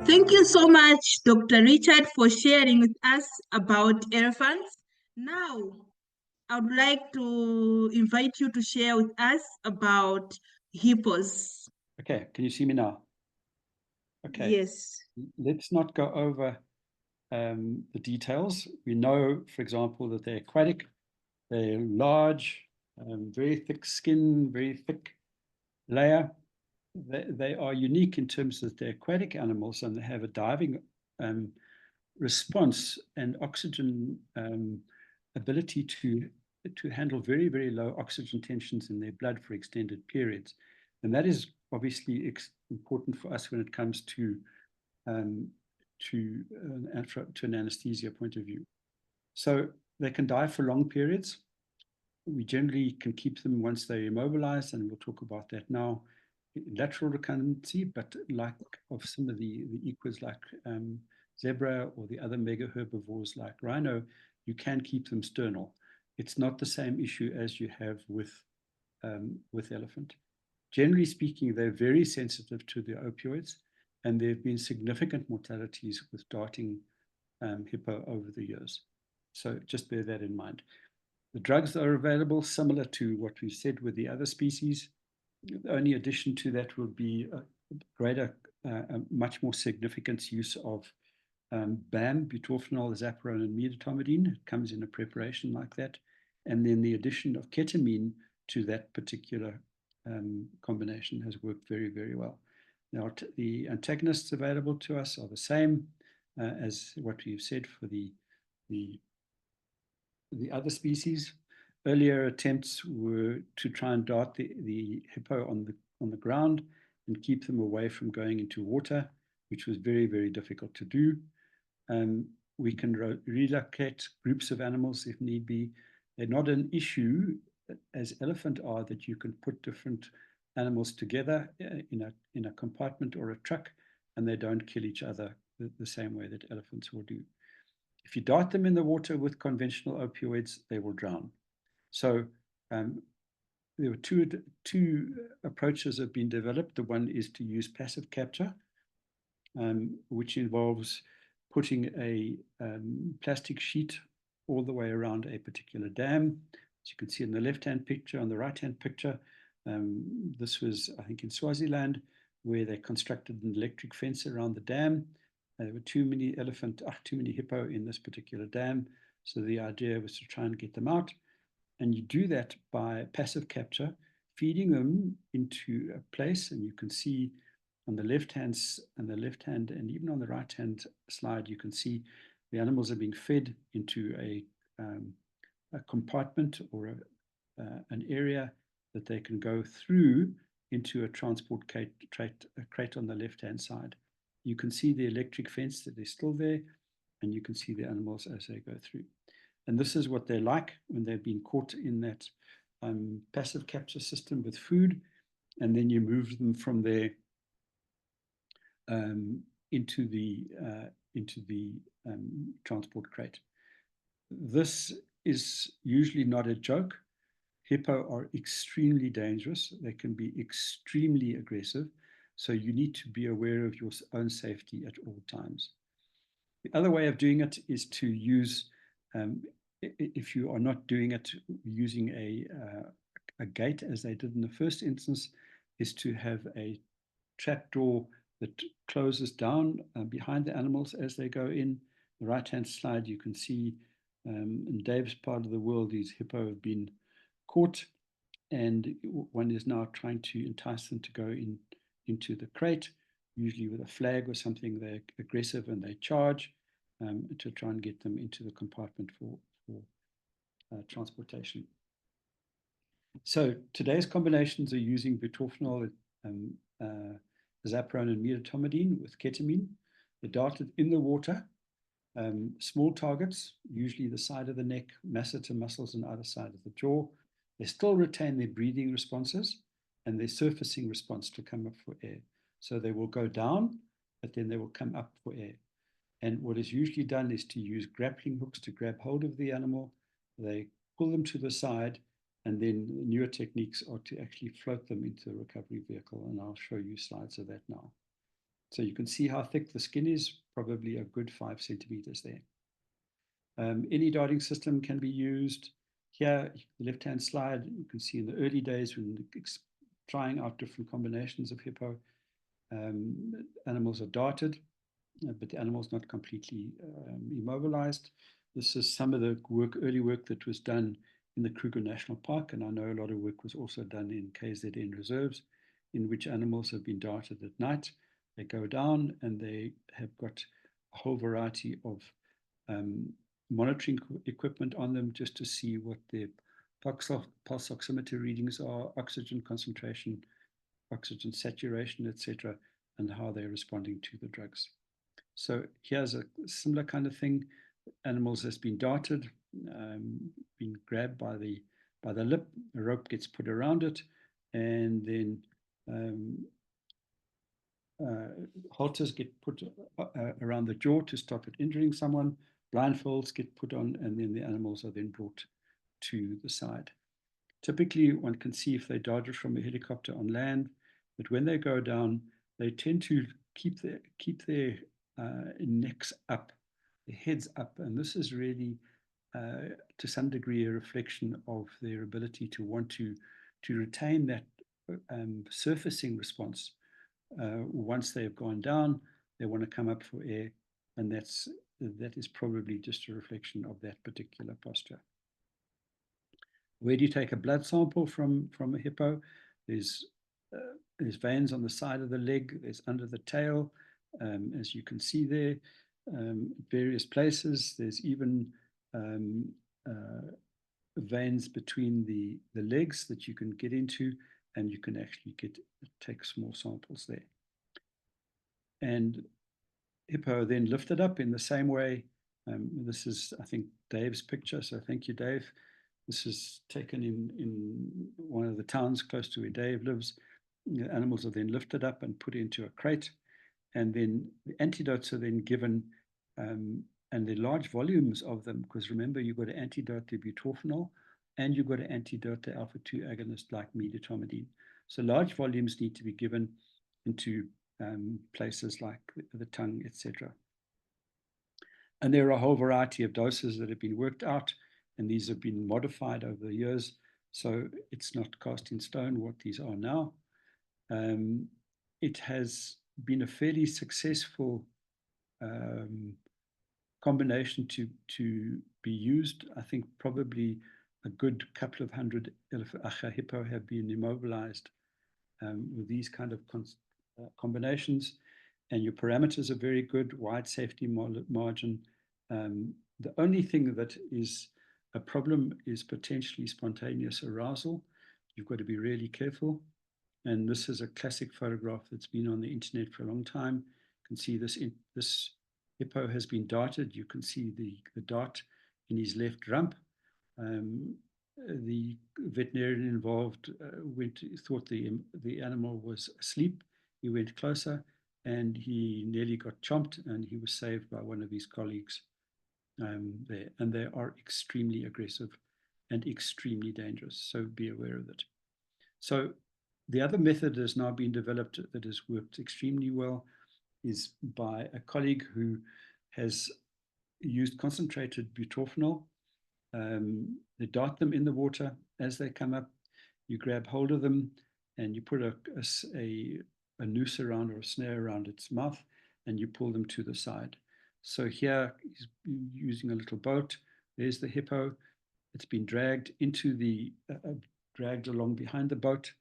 Thank you so much, Dr. Richard, for sharing with us about elephants. Now, I would like to invite you to share with us about hippos. Okay, can you see me now? Okay. Yes. Let's not go over the details. We know, for example, that they're aquatic, they're large, very thick skin, very thick layer. They are unique in terms that they're aquatic animals and they have a diving response and oxygen ability to handle very, very low oxygen tensions in their blood for extended periods. And that is obviously important for us when it comes to an anesthesia point of view. So they can die for long periods. We generally can keep them once they're immobilized, and we'll talk about that now. Lateral recurrency, but like of some of the equids like zebra or the other mega herbivores like rhino, you can keep them sternal. It's not the same issue as you have with elephant. Generally speaking, they're very sensitive to the opioids, and there have been significant mortalities with darting hippo over the years. So just bear that in mind. The drugs that are available, similar to what we said with the other species. The only addition to that will be a greater, much more significant use of BAM, butorphanol, azaparone, and medetomidine. It comes in a preparation like that. And then the addition of ketamine to that particular combination has worked very, very well. Now, the antagonists available to us are the same as what we've said for the other species. Earlier attempts were to try and dart the hippo on the ground and keep them away from going into water, which was very, very difficult to do. We can relocate groups of animals if need be. They're not an issue as elephant are, that you can put different animals together in a compartment or a truck, and they don't kill each other the same way that elephants will do. If you dart them in the water with conventional opioids, they will drown. So there were two approaches that have been developed. The one is to use passive capture, which involves putting a plastic sheet all the way around a particular dam. As you can see in the left-hand picture, on the right-hand picture, this was, I think, in Swaziland, where they constructed an electric fence around the dam. There were too many hippo in this particular dam. So the idea was to try and get them out. And you do that by passive capture, feeding them into a place. And you can see on the left hand and even on the right hand slide, you can see the animals are being fed into a compartment or an area that they can go through into a transport crate on the left hand side. You can see the electric fence that is still there, and you can see the animals as they go through. And this is what they're like when they've been caught in that passive capture system with food, and then you move them from there into the transport crate. This is usually not a joke. Hippo are extremely dangerous. They can be extremely aggressive. So you need to be aware of your own safety at all times. The other way of doing it is to use, if you are not doing it using a gate, as they did in the first instance, is to have a trapdoor that closes down behind the animals as they go in. The right-hand slide, you can see in Dave's part of the world, these hippo have been caught, and one is now trying to entice them to go into the crate, usually with a flag or something. They're aggressive and they charge to try and get them into the compartment for transportation. So today's combinations are using butorphanol, azaparone, and medetomidine with ketamine. They're darted in the water, small targets, usually the side of the neck, masseter muscles, and either side of the jaw. They still retain their breathing responses and their surfacing response to come up for air. So they will go down, but then they will come up for air. And what is usually done is to use grappling hooks to grab hold of the animal. They pull them to the side, and then newer techniques are to actually float them into the recovery vehicle. And I'll show you slides of that now. So you can see how thick the skin is, probably a good 5 centimeters there. Any darting system can be used. Here, the left-hand slide, you can see in the early days when trying out different combinations of hippo, animals are darted, but the animal's not completely immobilized. This is some of the early work that was done in the Kruger National Park, and I know a lot of work was also done in KZN reserves, in which animals have been darted at night. They go down and they have got a whole variety of monitoring equipment on them just to see what their pulse oximeter readings are, oxygen concentration, oxygen saturation, etc., and how they're responding to the drugs. So here's a similar kind of thing. Animals has been darted, been grabbed by the lip, a rope gets put around it, and then halters get put around the jaw to stop it injuring someone, blindfolds get put on, and then the animals are then brought to the side. Typically, one can see if they darted from a helicopter on land, but when they go down, they tend to keep their necks up, their heads up, and this is really, to some degree, a reflection of their ability to want to retain that surfacing response. Once they have gone down, they want to come up for air, and that is probably just a reflection of that particular posture. Where do you take a blood sample from a hippo? There's veins on the side of the leg, there's under the tail, as you can see there, various places. There's even veins between the legs that you can get into, and you can actually take small samples there. And hippo then lifted up in the same way. This is, I think, Dave's picture, so thank you, Dave. This is taken in one of the towns close to where Dave lives. The animals are then lifted up and put into a crate, and then the antidotes are then given, and the large volumes of them, because remember, you've got to antidote the butorphanol, and you've got to antidote the alpha-2 agonist like midatomidine. So large volumes need to be given into places like the tongue, etc. And there are a whole variety of doses that have been worked out, and these have been modified over the years, so it's not cast in stone what these are now. It has been a fairly successful combination to be used. I think probably a good couple of hundred hippo have been immobilized with these kind of combinations, and your parameters are very good, wide safety margin. The only thing that is a problem is potentially spontaneous arousal. You've got to be really careful. And this is a classic photograph that's been on the internet for a long time. You can see this hippo has been darted. You can see the dart in his left rump. The veterinarian involved thought the animal was asleep. He went closer and he nearly got chomped, and he was saved by one of his colleagues there. And they are extremely aggressive and extremely dangerous, so be aware of it. So the other method that has now been developed that has worked extremely well is by a colleague who has used concentrated butorphanol. They dart them in the water. As they come up, you grab hold of them and you put a noose around or a snare around its mouth, and you pull them to the side. So here he's using a little boat. There's the hippo. It's been dragged dragged along behind the boat.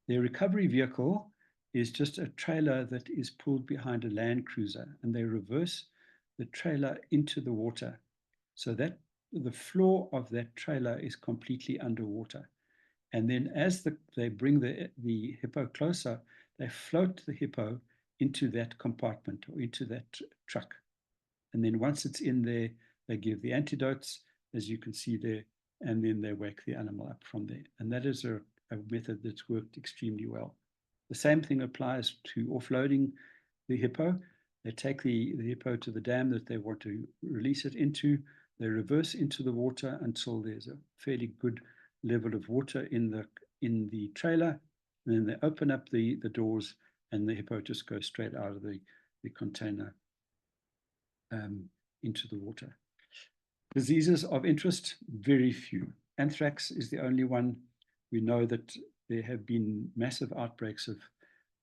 Their recovery vehicle is just a trailer that is pulled behind a Land Cruiser, and they reverse the trailer into the water so that the floor of that trailer is completely underwater. And then as they bring the hippo closer, they float the hippo into that compartment or into that truck. And then once it's in there, they give the antidotes, as you can see there, and then they wake the animal up from there. And that is a method that's worked extremely well. The same thing applies to offloading the hippo. They take the hippo to the dam that they want to release it into. They reverse into the water until there's a fairly good level of water in the trailer. And then they open up the doors and the hippo just goes straight out of the container into the water. Diseases of interest, very few. Anthrax is the only one. We know that there have been massive outbreaks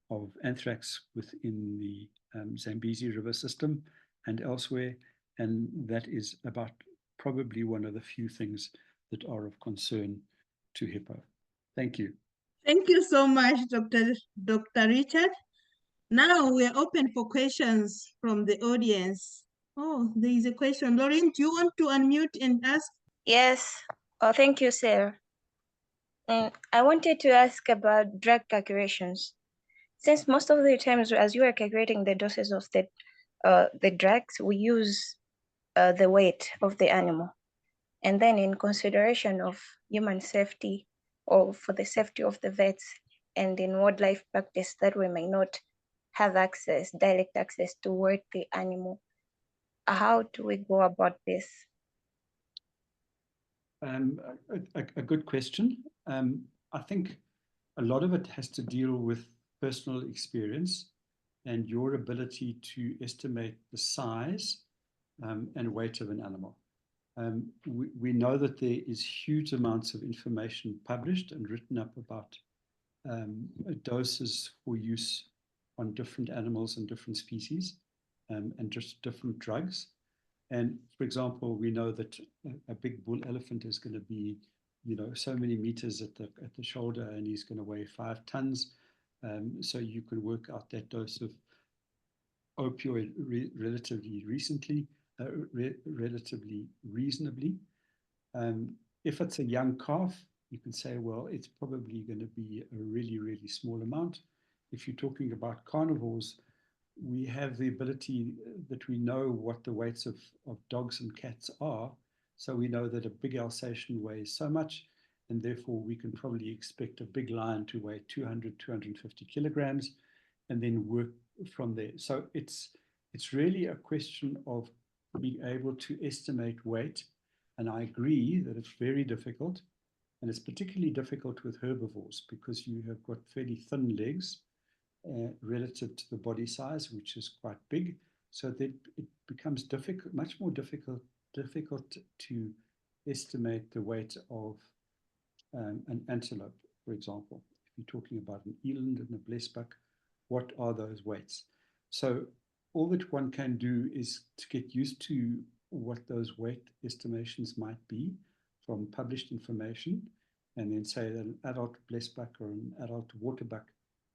of anthrax within the Zambezi River system and elsewhere, and that is about probably one of the few things that are of concern to Hippo. Thank you. Thank you so much, Dr. Richard. Now we are open for questions from the audience. Oh, there is a question. Lauren, do you want to unmute and ask? Yes. Oh, thank you, Sarah. I wanted to ask about drug calculations. Since most of the times, as you are calculating the doses of the drugs, we use the weight of the animal. And then in consideration of human safety or for the safety of the vets and in wildlife practice that we may not have direct access to weight the animal, how do we go about this? A good question. I think a lot of it has to deal with personal experience and your ability to estimate the size and weight of an animal. We know that there is huge amounts of information published and written up about doses for use on different animals and different species and just different drugs. And for example, we know that a big bull elephant is going to be, so many meters at the shoulder, and he's going to weigh 5 tons. So you can work out that dose of opioid relatively reasonably. If it's a young calf, you can say, well, it's probably going to be a really, really small amount. If you're talking about carnivores, we have the ability that we know what the weights of dogs and cats are. So we know that a big Alsatian weighs so much, and therefore we can probably expect a big lion to weigh 200, 250 kilograms, and then work from there. So it's really a question of being able to estimate weight. And I agree that it's very difficult. And it's particularly difficult with herbivores because you have got fairly thin legs relative to the body size, which is quite big. So that it becomes much more difficult to estimate the weight of an antelope, for example. If you're talking about an eland and a blesbuck, what are those weights? So all that one can do is to get used to what those weight estimations might be from published information, and then say that an adult blesbuck or an adult waterbuck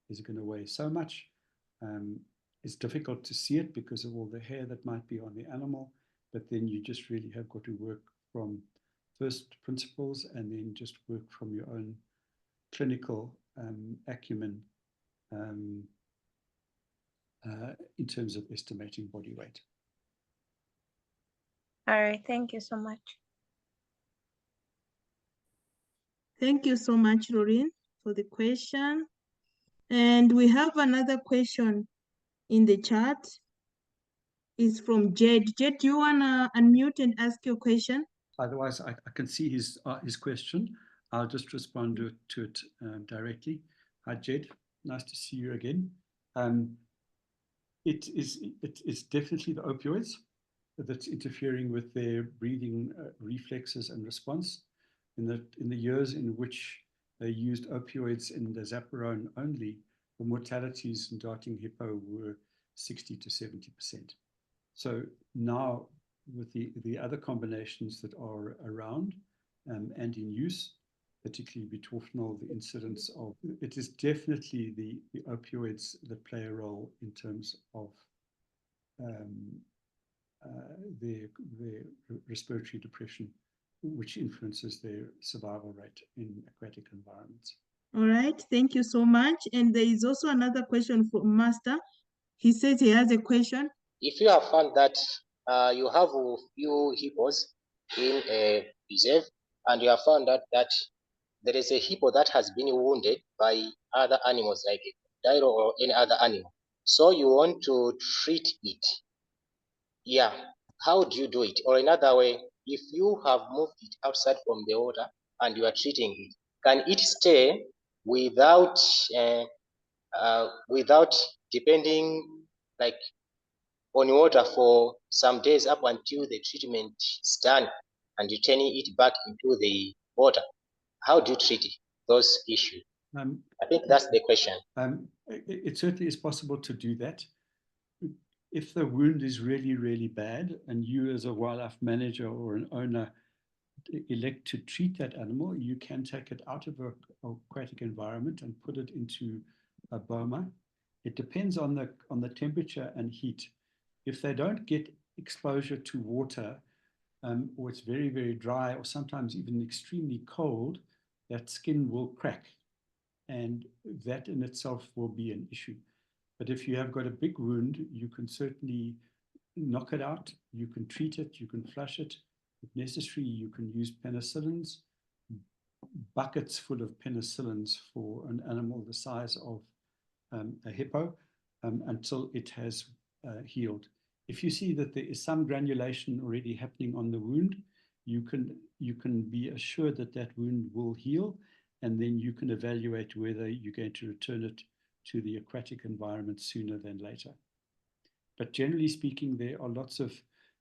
is going to weigh so much. It's difficult to see it because of all the hair that might be on the animal, but then you just really have got to work from first principles and then just work from your own clinical acumen in terms of estimating body weight. All right, thank you so much. Thank you so much, Lauren, for the question. And we have another question in the chat. It's from Jed. Jed, do you want to unmute and ask your question? Otherwise, I can see his question. I'll just respond to it directly. Hi, Jed. Nice to see you again. It's definitely the opioids that's interfering with their breathing reflexes and response. In the years in which they used opioids in the dazaparone only, the mortalities in darting hippo were 60 to 70%. So now with the other combinations that are around and in use, particularly butorphanol, the incidence of it is definitely the opioids that play a role in terms of their respiratory depression, which influences their survival rate in aquatic environments. All right, thank you so much. And there is also another question from Master. He says he has a question. If you have found that you have a few hippos in a reserve, and you have found that there is a hippo that has been wounded by other animals like a crocodile or any other animal, so you want to treat it. Yeah, how do you do it? Or another way, if you have moved it outside from the water and you are treating it, can it stay without without depending like on water for some days up until the treatment is done and returning it back into the water. How do you treat those issues? I think that's the question. It certainly is possible to do that. If the wound is really, really bad and you as a wildlife manager or an owner elect to treat that animal, you can take it out of an aquatic environment and put it into a boma. It depends on the temperature and heat. If they don't get exposure to water, or it's very, very dry, or sometimes even extremely cold, that skin will crack. And that in itself will be an issue. But if you have got a big wound, you can certainly knock it out. You can treat it, you can flush it. If necessary, you can use penicillins, buckets full of penicillins for an animal the size of a hippo until it has healed. If you see that there is some granulation already happening on the wound, you can be assured that that wound will heal, and then you can evaluate whether you're going to return it to the aquatic environment sooner than later. But generally speaking, there are lots of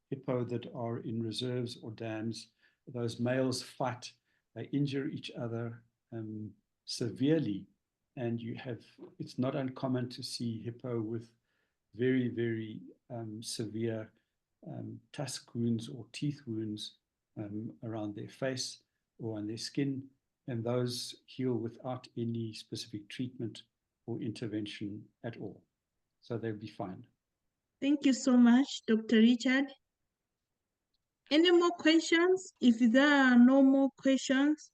hippo that are in reserves or dams. Those males fight, they injure each other severely, and it's not uncommon to see hippo with very, very severe tusk wounds or teeth wounds around their face or on their skin, and those heal without any specific treatment or intervention at all. So they'll be fine. Thank you so much, Dr. Richard. Any more questions? If there are no more questions,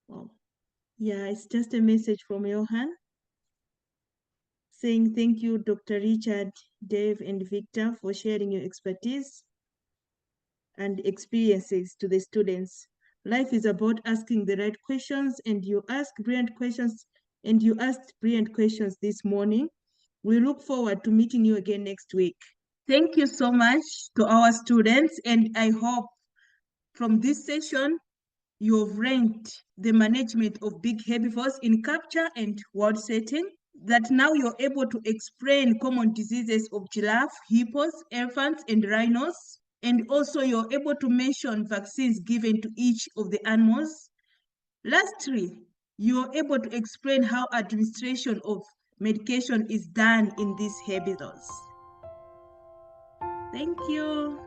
well, yeah, it's just a message from Johan saying thank you, Dr. Richard, Dave, and Victor, for sharing your expertise and experiences to the students. Life is about asking the right questions, and you asked brilliant questions, this morning. We look forward to meeting you again next week. Thank you so much to our students, and I hope from this session, you've ranked the management of big herbivores in capture and world setting, that now you're able to explain common diseases of giraffe, hippos, elephants, and rhinos. And also you're able to mention vaccines given to each of the animals. Lastly, you're able to explain how administration of medication is done in these herbivores. Thank you.